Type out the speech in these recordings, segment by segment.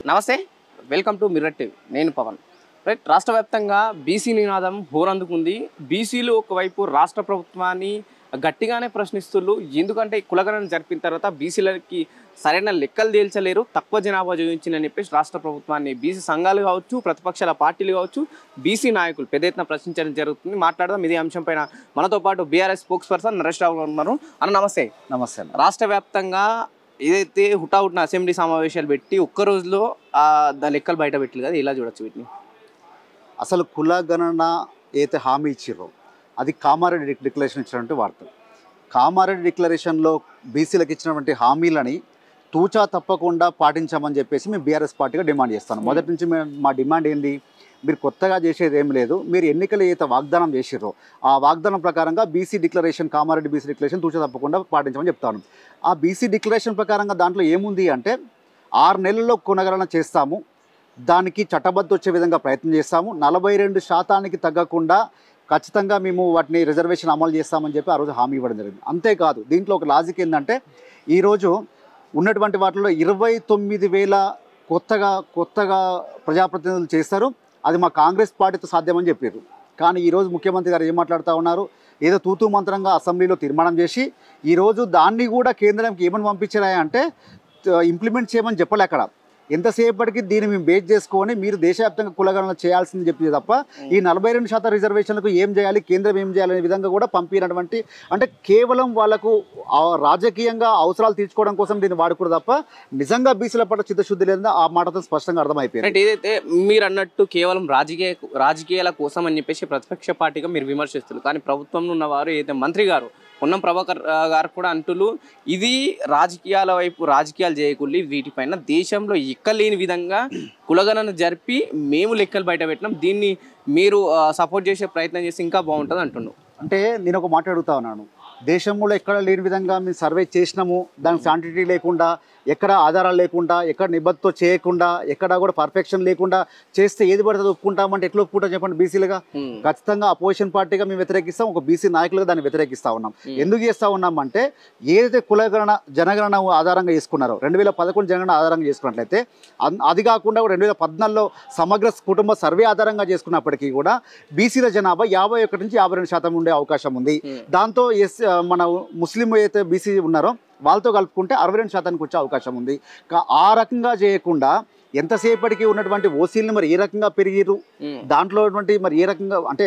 నమస్తే, welcome to mirror TV. నేను Pawan. Right, రాష్ట్ర వ్యాప్తంగా బీసీ నినాదం హోరందుకుంది. బీసీలు ఒకవైపు రాష్ట్ర ప్రభుత్వాన్ని గట్టిగానే ప్రశ్నిస్తున్నారు. ఎందుకంటే కులగణన జరిపిన తర్వాత బీసీలకి సరైన లెక్కలు తేల్చలేరు, తక్కువ జనాభా చూపించిందని చెప్పేసి రాష్ట్ర ప్రభుత్వాన్ని బీసీ సంఘాలు కావచ్చు, ప్రతిపక్షాల పార్టీలు కావచ్చు, బీసీ నాయకులు పెద్ద ఎత్తున ప్రశ్నించడం జరుగుతుంది. మాట్లాడదాం ఇదే అంశం పైన. మనతో పాటు బీఆర్ఎస్ స్పోక్స్ పర్సన్ నరేష్ రావు గారు ఉన్నారు. అన్న నమస్తే. నమస్తే. రాష్ట్ర వ్యాప్తంగా ఏదైతే హుటాహుటిన అసెంబ్లీ సమావేశాలు పెట్టి ఒక్క రోజులో దాని లెక్కలు బయట పెట్టారు కదా, ఇలా చూడొచ్చు వీటిని? అసలు కులగణన ఏదైతే హామీ ఇచ్చిర్రో అది కామారెడ్డి డిక్లరేషన్ ఇచ్చినటువంటి వార్త. కామారెడ్డి డిక్లరేషన్లో బీసీలకు ఇచ్చినటువంటి హామీలని తూచా తప్పకుండా పాటించామని చెప్పేసి మేము బీఆర్ఎస్ పార్టీగా డిమాండ్ చేస్తాను. మొదటి నుంచి మా డిమాండ్ ఏంది, మీరు కొత్తగా చేసేది ఏం లేదు, మీరు ఎన్నికలు ఏదైతే వాగ్దానం చేసిర్రో ఆ వాగ్దానం ప్రకారంగా BC declaration, Kamareddy BC declaration తూచా తప్పకుండా పాటించమని చెప్తాను. ఆ బీసీ డిక్లరేషన్ ప్రకారంగా దాంట్లో ఏముంది అంటే 6 నెలల్లో కులగణన చేస్తాము, దానికి చట్టబద్ధ వచ్చే విధంగా ప్రయత్నం చేస్తాము, 42% తగ్గకుండా ఖచ్చితంగా మేము వాటిని రిజర్వేషన్ అమలు చేస్తామని చెప్పి ఆ రోజు హామీ ఇవ్వడం జరిగింది. అంతేకాదు దీంట్లో ఒక లాజిక్ ఏంటంటే ఈరోజు ఉన్నటువంటి వాటిలో 29,000 కొత్తగా ప్రజాప్రతినిధులు చేస్తారు, అది మా కాంగ్రెస్ పార్టీతో సాధ్యమని చెప్పారు. కానీ ఈరోజు ముఖ్యమంత్రి గారు ఏం మాట్లాడుతూ ఉన్నారు, ఏదో తూతూ మంత్రంగా అసెంబ్లీలో తీర్మానం చేసి ఈరోజు దాన్ని కూడా కేంద్రానికి ఏమని పంపించారా అంటే ఇంప్లిమెంట్ చేయమని చెప్పలే. అక్కడ ఎంతసేపటికి దీన్ని మేము బేస్ చేసుకొని మీరు దేశవ్యాప్తంగా కులగణన చేయాల్సింది చెప్పి తప్ప ఈ 42% రిజర్వేషన్లకు ఏం చేయాలి, కేంద్రం ఏం చేయాలనే విధంగా కూడా పంపినటువంటి, అంటే కేవలం వాళ్ళకు రాజకీయంగా అవసరాలు తీర్చుకోవడం కోసం దీన్ని వాడుకోరు తప్ప నిజంగా బీసీల పట్ల చిత్తశుద్ధి లేదని ఆ మాటతో స్పష్టంగా అర్థమైపోయింది. ఏదైతే మీరు అన్నట్టు కేవలం రాజకీయాల కోసం అని చెప్పేసి ప్రతిపక్ష పార్టీగా మీరు విమర్శిస్తున్నారు. కానీ ప్రభుత్వంలో ఉన్నవారు ఏదైతే మంత్రి గారు పొన్నం ప్రభాకర్ గారు కూడా అంటున్నారు, ఇది రాజకీయాల వైపు రాజకీయాలు చేయకుండా వీటిపైన దేశంలో ఎక్కలేని విధంగా కులగణన జరిపి మేము లెక్కలు బయట పెట్టినాం, దీన్ని మీరు సపోర్ట్ చేసే ప్రయత్నం చేసి ఇంకా బాగుంటుంది అంటున్నాను. అంటే నేను ఒక మాట అడుగుతా ఉన్నాను, దేశంలో ఎక్కడ లేని విధంగా మేము సర్వే చేసినాము, దానికి శాంటిటీ లేకుండా, ఎక్కడ ఆధారాలు లేకుండా, ఎక్కడ నిబద్ధతో చేయకుండా, ఎక్కడ కూడా పర్ఫెక్షన్ లేకుండా చేస్తే ఏది పడుతుంది ఒప్పుకుంటామంటే ఎట్లా ఒప్పుకుంటాం చెప్పండి? బీసీలుగా ఖచ్చితంగా అపోజిషన్ పార్టీగా మేము వ్యతిరేకిస్తాం, ఒక బీసీ నాయకులుగా దాన్ని వ్యతిరేకిస్తూ ఉన్నాం. ఎందుకు చేస్తూ ఉన్నామంటే ఏదైతే కులగణన జనగణన ఆధారంగా చేసుకున్నారో 2011 జనగణన ఆధారంగా చేసుకున్నట్లయితే, అది కాకుండా 2014లో సమగ్ర కుటుంబ సర్వే ఆధారంగా చేసుకున్నప్పటికీ కూడా బీసీల జనాభా 51 నుంచి 52% ఉండే అవకాశం ఉంది. దాంతో మన ముస్లిం ఏదైతే బీసీ ఉన్నారో వాళ్ళతో కలుపుకుంటే 62%కి వచ్చే అవకాశం ఉంది. ఆ రకంగా చేయకుండా ఎంతసేపటికి ఉన్నటువంటి ఓసీలను మరి ఏ రకంగా పెరిగిరు, దాంట్లో మరి ఏ రకంగా అంటే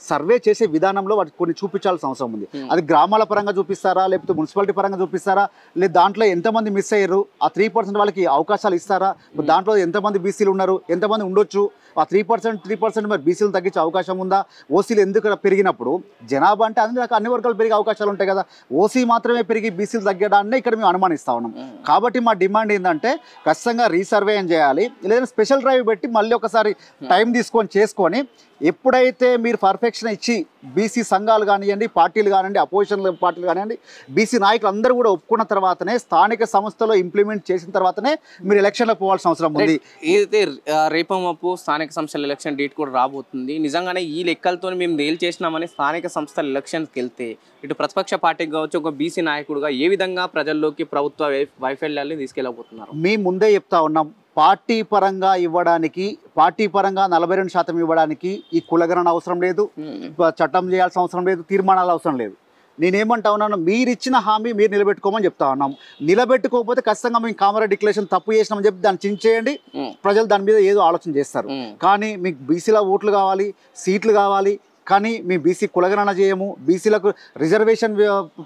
సర్వే చేసే విధానంలో వాటికి కొన్ని చూపించాల్సిన అవసరం ఉంది. అది గ్రామాల పరంగా చూపిస్తారా, లేకపోతే మున్సిపాలిటీ పరంగా చూపిస్తారా, లేదా దాంట్లో ఎంతమంది మిస్ అయ్యారు, ఆ 3% వాళ్ళకి అవకాశాలు ఇస్తారా, దాంట్లో ఎంతమంది బీసీలు ఉన్నారు, ఎంతమంది ఉండొచ్చు, ఆ 3% మరి బీసీలు తగ్గించే అవకాశం ఉందా, ఓసీలు ఎందుకు పెరిగినప్పుడు జనాభా అంటే అన్ని వర్గాలు పెరిగే అవకాశాలు ఉంటాయి కదా, ఓసీ మాత్రమే పెరిగి బీసీలు తగ్గడాన్ని ఇక్కడ మేము అనుమానిస్తా ఉన్నాం. కాబట్టి మా డిమాండ్ ఏంటంటే ఖచ్చితంగా రీసర్వే చేయాలి, లేదా స్పెషల్ డ్రైవ్ పెట్టి మళ్ళీ ఒకసారి టైం చేసుకొని ఎప్పుడైతే మీరు పర్ఫెక్షన్ ఇచ్చి బీసీ సంఘాలు కానివ్వండి, పార్టీలు కానివ్వండి, అపోజిషన్ పార్టీలు కానివ్వండి, బీసీ నాయకులు అందరూ కూడా ఒప్పుకున్న తర్వాతనే స్థానిక సంస్థలో ఇంప్లిమెంట్ చేసిన తర్వాతనే మీరు ఎలక్షన్లకు పోవాల్సిన అవసరం ఉంది. ఏదైతే రేపమప్పు స్థానిక సంస్థల ఎలక్షన్ డేట్ కూడా రాబోతుంది, నిజంగానే ఈ లెక్కలతో మేము డీల్ చేసినామని స్థానిక సంస్థల ఎలక్షన్కి వెళ్తే ఇటు ప్రతిపక్ష పార్టీకి కావచ్చు, ఒక బీసీ నాయకుడుగా ఏ విధంగా ప్రజల్లోకి ప్రభుత్వ వైఫల్యాన్ని తీసుకెళ్ళబోతున్నారు? మేము ముందే చెప్తా ఉన్నాం, పార్టీ పరంగా ఇవ్వడానికి, పార్టీ పరంగా 42% ఇవ్వడానికి ఈ కులగణన అవసరం లేదు, చట్టం చేయాల్సిన అవసరం లేదు, తీర్మానాలు అవసరం లేదు. నేనేమంటా ఉన్నాను, మీరు ఇచ్చిన హామీ మీరు నిలబెట్టుకోమని చెప్తా ఉన్నాం. నిలబెట్టుకోకపోతే ఖచ్చితంగా మేము కామారెడ్డి డిక్లరేషన్ తప్పు చేసినామని చెప్పి దాన్ని చించేయండి, ప్రజలు దాని మీద ఏదో ఆలోచన చేస్తారు. కానీ మీకు బీసీల ఓట్లు కావాలి, సీట్లు కావాలి, కానీ మేము బీసీ కులగణన చేయము, బీసీలకు రిజర్వేషన్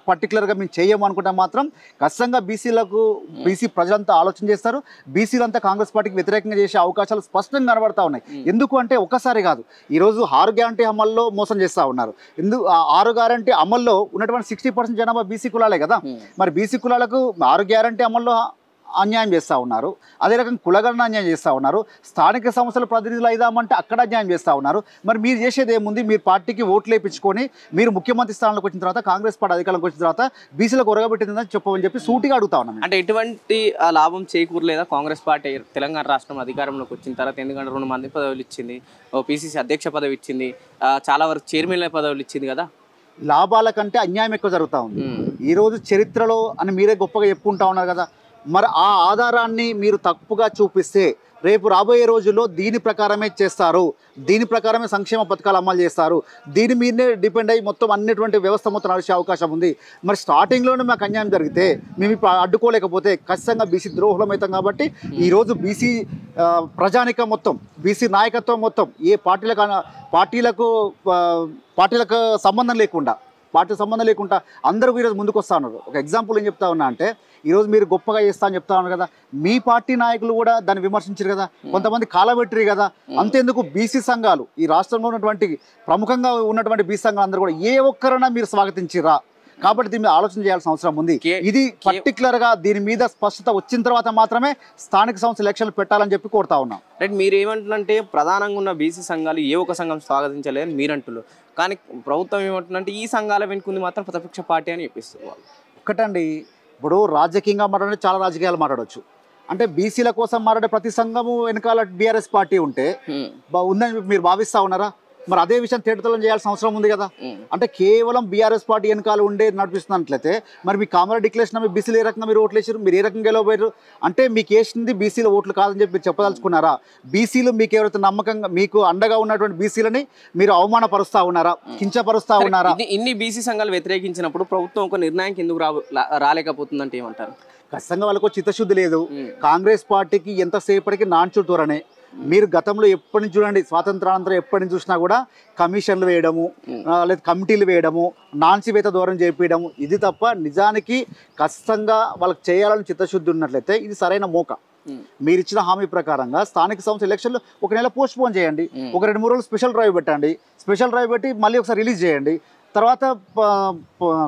పర్టికులర్గా మేము చేయము అనుకుంటే మాత్రం ఖచ్చితంగా బీసీ ప్రజలంతా ఆలోచన చేస్తారు, బీసీలంతా కాంగ్రెస్ పార్టీకి వ్యతిరేకంగా చేసే అవకాశాలు స్పష్టంగా కనబడతా ఉన్నాయి. ఎందుకు అంటే ఒక్కసారి కాదు, ఈరోజు 6 గ్యారంటీ అమల్లో మోసం చేస్తూ ఉన్నారు. 6 గ్యారంటీ అమల్లో ఉన్నటువంటి 60% జనాభా బీసీ కులాలే కదా, మరి బీసీ కులాలకు 6 గ్యారంటీ అమల్లో అన్యాయం చేస్తూ ఉన్నారు, అదే రకంగా కులగణన అన్యాయం చేస్తూ ఉన్నారు, స్థానిక సంస్థల ప్రతినిధులు అయిదామంటే అక్కడ అన్యాయం చేస్తూ ఉన్నారు. మరి మీరు చేసేది ఏముంది, మీరు పార్టీకి ఓట్లు వేయించుకొని మీరు ముఖ్యమంత్రి స్థానంలోకి వచ్చిన తర్వాత, కాంగ్రెస్ పార్టీ అధికారంలోకి వచ్చిన తర్వాత బీసీలకు ఒరగబెట్టిందని చెప్పమని చెప్పి సూటిగా అడుగుతా ఉన్నాను. అంటే ఎటువంటి లాభం చేకూరలేదా కాంగ్రెస్ పార్టీ తెలంగాణ రాష్ట్రం అధికారంలోకి వచ్చిన తర్వాత? ఎందుకంటే 2 మంది పదవులు ఇచ్చింది, పిసిసి అధ్యక్ష పదవి ఇచ్చింది, చాలా వరకు చైర్మన్ పదవులు ఇచ్చింది కదా. లాభాల కంటే అన్యాయం ఎక్కువ జరుగుతూ ఉంది ఈరోజు చరిత్రలో అని మీరే గొప్పగా చెప్పుకుంటా ఉన్నారు కదా. మరి ఆ ఆధారాన్ని మీరు తప్పుగా చూపిస్తే రేపు రాబోయే రోజుల్లో దీని ప్రకారమే చేస్తారు, దీని ప్రకారమే సంక్షేమ పథకాలు అమలు చేస్తారు, దీని మీదనే డిపెండ్ అయ్యి మొత్తం అన్నిటువంటి వ్యవస్థ మొత్తం నడిచే అవకాశం ఉంది. మరి స్టార్టింగ్లోనే మాకు అన్యాయం జరిగితే మేము ఇప్పుడు అడ్డుకోలేకపోతే ఖచ్చితంగా బీసీ ద్రోహులం అవుతాం. కాబట్టి ఈరోజు బీసీ ప్రజానికం మొత్తం, బీసీ నాయకత్వం మొత్తం ఏ పార్టీలకు సంబంధం లేకుండా అందరూ ఈరోజు ముందుకు వస్తూ ఉన్నారు. ఒక ఎగ్జాంపుల్ ఏం చెప్తా ఉన్నా అంటే, ఈరోజు మీరు గొప్పగా చేస్తా అని చెప్తా ఉన్నారు కదా, మీ పార్టీ నాయకులు కూడా దాన్ని విమర్శించారు కదా, కొంతమంది కాలబెట్టిరు కదా. అంతేందుకు బీసీ సంఘాలు, ఈ రాష్ట్రంలో ఉన్నటువంటి ప్రముఖంగా ఉన్నటువంటి బీసీ సంఘాలు అందరూ కూడా ఏ ఒక్కరైనా మీరు స్వాగతించిరా? కాబట్టి దీని మీద ఆలోచన చేయాల్సిన అవసరం ఉంది. ఇది పర్టికులర్గా దీని మీద స్పష్టత వచ్చిన తర్వాత మాత్రమే స్థానిక సంస్థ ఎలక్షన్లు పెట్టాలని చెప్పి కోరుతా ఉన్నాం. రైట్, మీరు ఏమంటున్నంటే ప్రధానంగా ఉన్న బీసీ సంఘాలు ఏ ఒక్క సంఘం స్వాగతించలేదని మీరంటున్నారు, కానీ ప్రభుత్వం ఏమంటుందంటే ఈ సంఘాల వెనుకుంది మాత్రం ప్రతిపక్ష పార్టీ అని చెప్పిస్తారు వాళ్ళు. ఒక్కటండి, ఇప్పుడు రాజకీయంగా మాట్లాడే చాలా రాజకీయాలు మాట్లాడవచ్చు. అంటే బీసీల కోసం మాట్లాడే ప్రతి సంఘము వెనకాల బీఆర్ఎస్ పార్టీ ఉంటే ఉందని మీరు భావిస్తా ఉన్నారా? మరి అదే విషయం తేటతలం చేయాల్సిన అవసరం ఉంది కదా. అంటే కేవలం బీఆర్ఎస్ పార్టీ వెనకాల ఉండే నడిపిస్తున్నట్లయితే మరి మీ కామన్ డిక్లరేషన్ మీ బీసీలు ఏ రకంగా మీరు ఓట్లు వేసారు, మీరు ఏ రకంగా గెలవబోయారు? అంటే మీకు వేసింది బీసీల ఓట్లు కాదని చెప్పి మీరు చెప్పదలుచుకున్నారా? బీసీలు మీకు ఎవరైతే నమ్మకంగా మీకు అండగా ఉన్నటువంటి బీసీలని మీరు అవమానపరుస్తా ఉన్నారా, కించపరుస్తా ఉన్నారా? ఇన్ని బీసీ సంఘాలు వ్యతిరేకించినప్పుడు ప్రభుత్వం ఒక నిర్ణయానికి ఎందుకు రాలేకపోతుందంటే ఏమంటారు? ఖచ్చితంగా వాళ్ళకు చిత్తశుద్ధి లేదు. కాంగ్రెస్ పార్టీకి ఎంతసేపటికి నాన్చు ధోరణే. మీరు గతంలో ఎప్పటి నుంచి చూడండి, స్వాతంత్రానంతరం ఎప్పటి నుంచి చూసినా కూడా కమిషన్లు వేయడము, లేదా కమిటీలు వేయడము, నాన్సివేత దూరం చేపించడము, ఇది తప్ప నిజానికి ఖచ్చితంగా వాళ్ళకి చేయాలని చిత్తశుద్ధి ఉన్నట్లయితే ఇది సరైన మోక. మీరు ఇచ్చిన హామీ ప్రకారంగా స్థానిక సంస్థ ఎలక్షన్లు ఒక నెల పోస్ట్ పోన్ చేయండి, ఒక 2-3 రోజులు స్పెషల్ డ్రైవ్ పెట్టండి, స్పెషల్ డ్రైవ్ పెట్టి మళ్ళీ ఒకసారి రిలీజ్ చేయండి. తర్వాత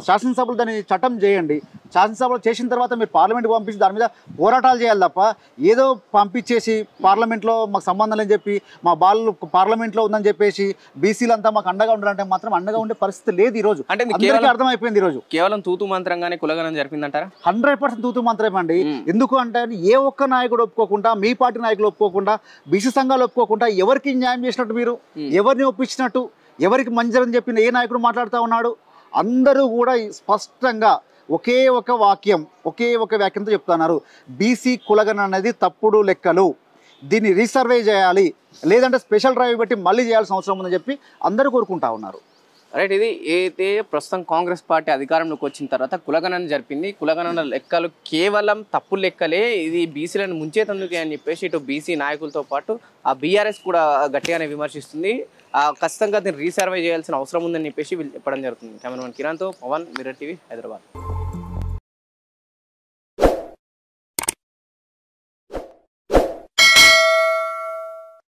శాసనసభలు దాన్ని చట్టం చేయండి. శాసనసభలో చేసిన తర్వాత మీరు పార్లమెంట్కి పంపించి దాని మీద పోరాటాలు చేయాలి తప్ప ఏదో పంపించేసి పార్లమెంట్లో మాకు సంబంధం లేని చెప్పి మా బాలు పార్లమెంట్లో ఉందని చెప్పేసి బీసీలంతా మాకు అండగా ఉండాలంటే మాత్రం అండగా ఉండే పరిస్థితి లేదు ఈరోజు. అంటే అందరికీ అర్థమైపోయింది. ఈరోజు కేవలం తూతు మంత్రంగానే కులగనం జరిపిందంటారా? 100% తూతు మంత్రం అండి. ఎందుకు అంటే ఏ ఒక్క నాయకుడు ఒప్పుకోకుండా, మీ పార్టీ నాయకులు ఒప్పుకోకుండా, బీసీ సంఘాలు ఒప్పుకోకుండా ఎవరికి న్యాయం చేసినట్టు, మీరు ఎవరిని ఒప్పించినట్టు, ఎవరికి మంజరని చెప్పిన ఏ నాయకుడు మాట్లాడుతూ ఉన్నాడు? అందరూ కూడా స్పష్టంగా ఒకే ఒక వాక్యంతో చెప్తున్నారు, బీసీ కులగణన అనేది తప్పుడు లెక్కలు, దీన్ని రీసర్వే చేయాలి, లేదంటే స్పెషల్ డ్రైవ్ పెట్టి మళ్ళీ చేయాల్సిన అవసరం ఉందని చెప్పి అందరూ కోరుకుంటా ఉన్నారు. రైట్, ఇది అయితే ప్రస్తుతం కాంగ్రెస్ పార్టీ అధికారంలోకి వచ్చిన తర్వాత కులగణన జరిపింది. కులగణన లెక్కలు కేవలం తప్పు లెక్కలే, ఇది బీసీలను ముంచేతందుకే అని చెప్పేసి ఇటు బీసీ నాయకులతో పాటు ఆ బీఆర్ఎస్ కూడా గట్టిగానే విమర్శిస్తుంది. ఖచ్చితంగా దీన్ని రీసర్వే చేయాల్సిన అవసరం ఉందని చెప్పేసి చెప్పడం జరుగుతుంది. కెమెరామెన్ కిరణ్తో పవన్, మిర్రర్ టీవీ, హైదరాబాద్.